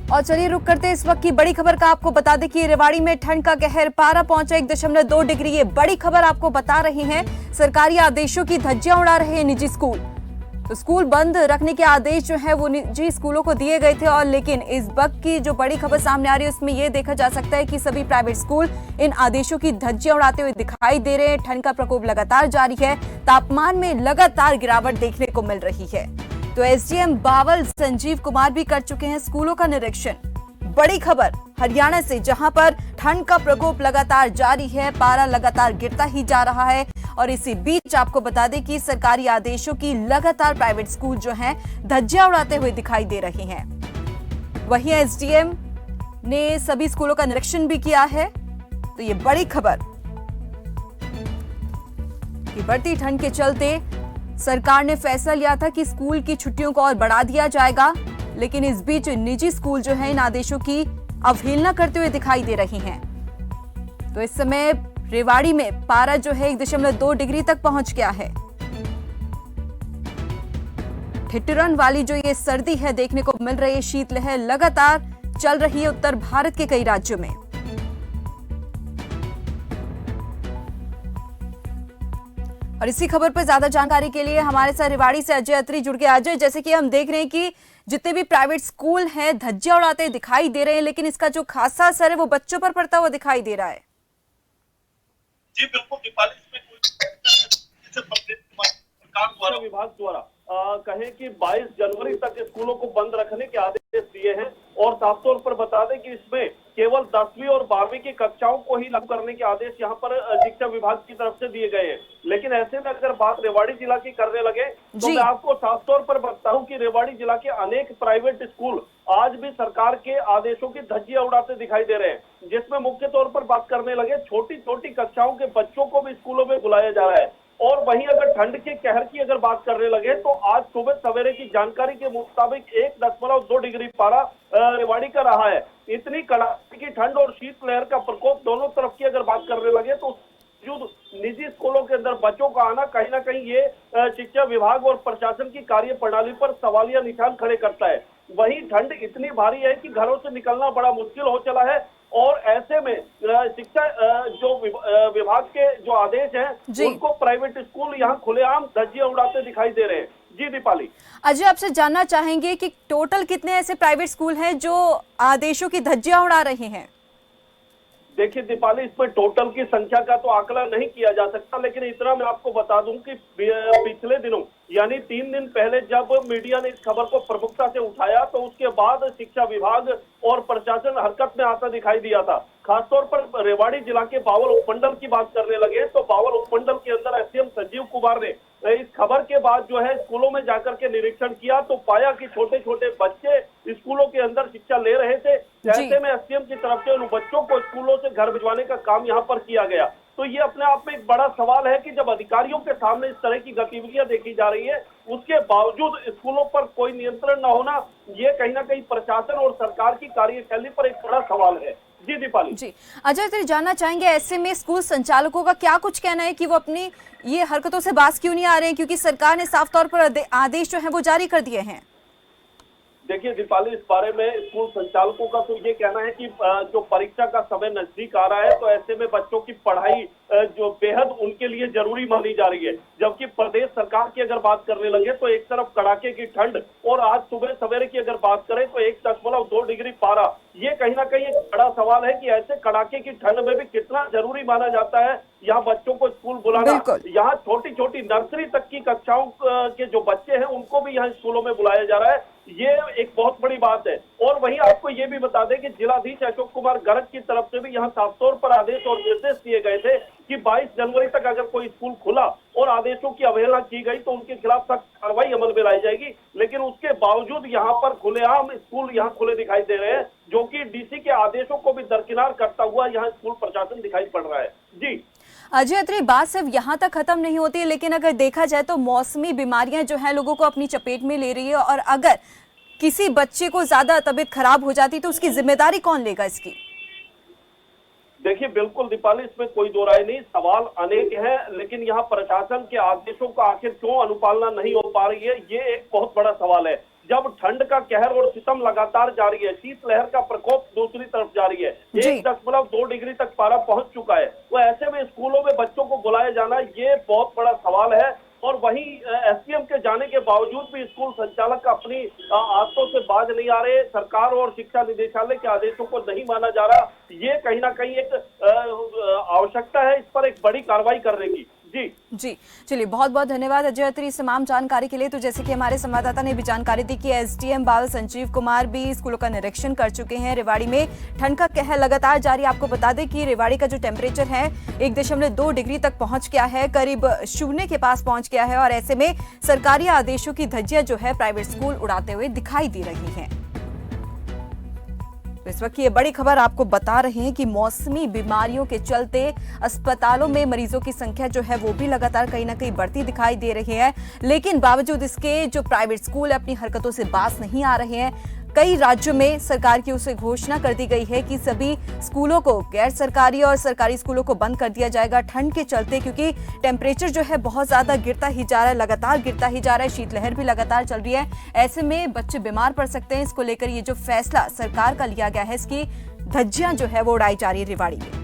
और चलिए रुक करते इस वक्त की बड़ी खबर का। आपको बता दें कि रेवाड़ी में ठंड का कहर, पारा पहुंचा 1.2 डिग्री। ये बड़ी खबर आपको बता रहे हैं। सरकारी आदेशों की धज्जियां उड़ा रहे हैं निजी स्कूल। तो स्कूल बंद रखने के आदेश जो है वो निजी स्कूलों को दिए गए थे, और लेकिन इस वक्त की जो बड़ी खबर सामने आ रही है उसमें यह देखा जा सकता है कि सभी प्राइवेट स्कूल इन आदेशों की धज्जियां उड़ाते हुए दिखाई दे रहे हैं। ठंड का प्रकोप लगातार जारी है, तापमान में लगातार गिरावट देखने को मिल रही है। तो एसडीएम बावल संजीव कुमार भी कर चुके हैं स्कूलों का निरीक्षण। बड़ी खबर हरियाणा से, जहां पर ठंड का प्रकोप लगातार जारी है, पारा लगातार गिरता ही जा रहा है। और इसी बीच आपको बता दें कि सरकारी आदेशों की लगातार प्राइवेट स्कूल जो हैं धज्जियां उड़ाते हुए दिखाई दे रहे हैं। वहीं एसडीएम ने सभी स्कूलों का निरीक्षण भी किया है। तो ये बड़ी खबर कि बढ़ती ठंड के चलते सरकार ने फैसला लिया था कि स्कूल की छुट्टियों को और बढ़ा दिया जाएगा, लेकिन इस बीच निजी स्कूल जो है इन आदेशों की अवहेलना करते हुए दिखाई दे रहे हैं। तो इस समय रेवाड़ी में पारा जो है 1.2 डिग्री तक पहुंच गया है। ठिठुरन वाली जो ये सर्दी है देखने को मिल रही है, शीतलहर लगातार चल रही है उत्तर भारत के कई राज्यों में। और इसी खबर पर ज्यादा जानकारी के लिए हमारे साथ रेवाड़ी से अजय अत्री जुड़ गए। अजय, जैसे कि हम देख रहे हैं कि जितने भी प्राइवेट स्कूल हैं धज्जियां उड़ाते दिखाई दे रहे हैं, लेकिन इसका जो खासा असर है वो बच्चों पर पड़ता हुआ दिखाई दे रहा है। जी बिल्कुल दीपाली, सरकार विभाग द्वारा कहें कि 22 जनवरी तक स्कूलों को बंद रखने के आदेश दिए हैं, और साफ तौर पर बता दें कि इसमें केवल 10वीं और 12वीं की कक्षाओं को ही लागू करने के आदेश यहां पर शिक्षा विभाग की तरफ से दिए गए हैं। लेकिन ऐसे में अगर बात रेवाड़ी जिला की करने लगे तो मैं आपको साफ तौर पर बताऊं कि रेवाड़ी जिला के अनेक प्राइवेट स्कूल आज भी सरकार के आदेशों की धज्जियां उड़ाते दिखाई दे रहे हैं, जिसमें मुख्य तौर पर बात करने लगे छोटी छोटी कक्षाओं के बच्चों को भी स्कूलों में बुलाया जा रहा है। और वहीं अगर ठंड के कहर की अगर बात करने लगे तो आज सुबह सवेरे की जानकारी के मुताबिक 1.2 डिग्री पारा रेवाड़ी का रहा है। इतनी कड़ाके की ठंड और शीतलहर का प्रकोप दोनों तरफ की अगर बात करने लगे तो निजी स्कूलों के अंदर बच्चों का आना कहीं ना कहीं ये शिक्षा विभाग और प्रशासन की कार्य प्रणाली पर सवालिया निशान खड़े करता है। वहीं ठंड इतनी भारी है कि घरों से निकलना बड़ा मुश्किल हो चला है, और ऐसे में शिक्षा जो विभाग के जो आदेश हैं उनको प्राइवेट स्कूल यहाँ खुलेआम धज्जियां उड़ाते दिखाई दे रहे हैं। जी दीपाली। अजय, आपसे जानना चाहेंगे कि टोटल कितने ऐसे प्राइवेट स्कूल हैं जो आदेशों की धज्जियां उड़ा रहे हैं? देखिए दीपाली, इसमें टोटल की संख्या का तो आकलन नहीं किया जा सकता, लेकिन इतना मैं आपको बता दूं कि पिछले दिनों यानी 3 दिन पहले जब मीडिया ने इस खबर को प्रमुखता से उठाया तो उसके बाद शिक्षा विभाग और प्रशासन हरकत में आता दिखाई दिया था। खासतौर पर रेवाड़ी जिला के बावल उपमंडल की बात करने लगे तो बावल उपमंडल के अंदर एसडीएम संजीव कुमार ने इस खबर के बाद जो है स्कूलों में जाकर के निरीक्षण किया तो पाया कि छोटे छोटे बच्चे स्कूलों के अंदर शिक्षा ले रहे थे। ऐसे में एसडीएम की तरफ से उन बच्चों को स्कूलों से घर भिजवाने का काम यहाँ पर किया गया। तो ये अपने आप में एक बड़ा सवाल है कि जब अधिकारियों के सामने इस तरह की गतिविधियां देखी जा रही है, उसके बावजूद स्कूलों पर कोई नियंत्रण न होना, ये कहीं ना कहीं प्रशासन और सरकार की कार्यशैली पर एक बड़ा सवाल है। जी दीपाली। जी अजय, तो जानना चाहेंगे ऐसे में स्कूल संचालकों का क्या कुछ कहना है कि वो अपनी ये हरकतों से बाज क्यों नहीं आ रहे हैं, क्योंकि सरकार ने साफ तौर पर आदेश जो है वो जारी कर दिए हैं। देखिए दीपाली, इस बारे में स्कूल संचालकों का तो ये कहना है कि जो परीक्षा का समय नजदीक आ रहा है तो ऐसे में बच्चों की पढ़ाई जो बेहद उनके लिए जरूरी मानी जा रही है। जबकि प्रदेश सरकार की अगर बात करने लगे तो एक तरफ कड़ाके की ठंड और आज सुबह सवेरे की अगर बात करें तो 1.2 डिग्री पारा, ये कहीं ना कहीं एक बड़ा सवाल है कि ऐसे कड़ाके की ठंड में भी कितना जरूरी माना जाता है यहाँ बच्चों को स्कूल बुलाना। यहाँ छोटी छोटी नर्सरी तक की कक्षाओं के जो बच्चे हैं उनको भी यहाँ स्कूलों में बुलाया जा रहा है, ये एक बहुत बड़ी बात है। और वहीं आपको ये भी बता दें कि जिलाधीश अशोक कुमार गर्ग की तरफ से भी यहाँ साफ तौर पर आदेश और निर्देश दिए गए थे कि 22 जनवरी तक अगर कोई स्कूल खुला और आदेशों की अवहेलना की गई तो उनके खिलाफ सख्त कार्रवाई अमल में लाई जाएगी। लेकिन उसके बावजूद यहाँ पर खुलेआम स्कूल यहाँ खुले दिखाई दे रहे हैं, जो कि डीसी के आदेशों को भी दरकिनार करता हुआ यहाँ स्कूल प्रशासन दिखाई पड़ रहा है। जी अजय अत्री, बात सिर्फ यहाँ तक खत्म नहीं होती है, लेकिन अगर देखा जाए तो मौसमी बीमारियां जो है लोगों को अपनी चपेट में ले रही है, और अगर किसी बच्चे को ज्यादा तबीयत खराब हो जाती तो उसकी जिम्मेदारी कौन लेगा इसकी? देखिए बिल्कुल दीपाली, इसमें कोई दो राय नहीं, सवाल अनेक हैं, लेकिन यहाँ प्रशासन के आदेशों का आखिर क्यों अनुपालना नहीं हो पा रही है, ये एक बहुत बड़ा सवाल है। जब ठंड का कहर और सितम लगातार जारी है, शीतलहर का प्रकोप दूसरी तरफ जारी है, जी। 1.2 डिग्री तक पारा पहुंच चुका है, तो ऐसे में स्कूलों में बच्चों को बुलाया जाना ये बहुत बड़ा सवाल है। और वहीं एसडीएम के जाने के बावजूद भी स्कूल संचालक अपनी आदतों से बाज नहीं आ रहे, सरकार और शिक्षा निदेशालय के आदेशों को नहीं माना जा रहा। ये कहीं ना कहीं एक आवश्यकता है इस पर एक बड़ी कार्रवाई करने की। जी चलिए, बहुत बहुत धन्यवाद अजय अत्री इस तमाम जानकारी के लिए। तो जैसे कि हमारे संवाददाता ने भी जानकारी दी कि एसडीएम बाल संजीव कुमार भी स्कूलों का निरीक्षण कर चुके हैं। रेवाड़ी में ठंड का कहर लगातार जारी। आपको बता दें कि रेवाड़ी का जो टेम्परेचर है 1.2 डिग्री तक पहुंच गया है, करीब शून्य के पास पहुंच गया है। और ऐसे में सरकारी आदेशों की धज्जियां जो है प्राइवेट स्कूल उड़ाते हुए दिखाई दे रही हैं। तो इस वक्त ये बड़ी खबर आपको बता रहे हैं कि मौसमी बीमारियों के चलते अस्पतालों में मरीजों की संख्या जो है वो भी लगातार कहीं ना कहीं बढ़ती दिखाई दे रही है। लेकिन बावजूद इसके जो प्राइवेट स्कूल अपनी हरकतों से बाज नहीं आ रहे हैं। कई राज्यों में सरकार की उसे घोषणा कर दी गई है कि सभी स्कूलों को, गैर सरकारी और सरकारी स्कूलों को बंद कर दिया जाएगा ठंड के चलते, क्योंकि टेम्परेचर जो है बहुत ज्यादा गिरता ही जा रहा है, लगातार गिरता ही जा रहा है। शीतलहर भी लगातार चल रही है। ऐसे में बच्चे बीमार पड़ सकते हैं। इसको लेकर ये जो फैसला सरकार का लिया गया है, इसकी धज्जियां जो है वो उड़ाई जा रही है रेवाड़ी में।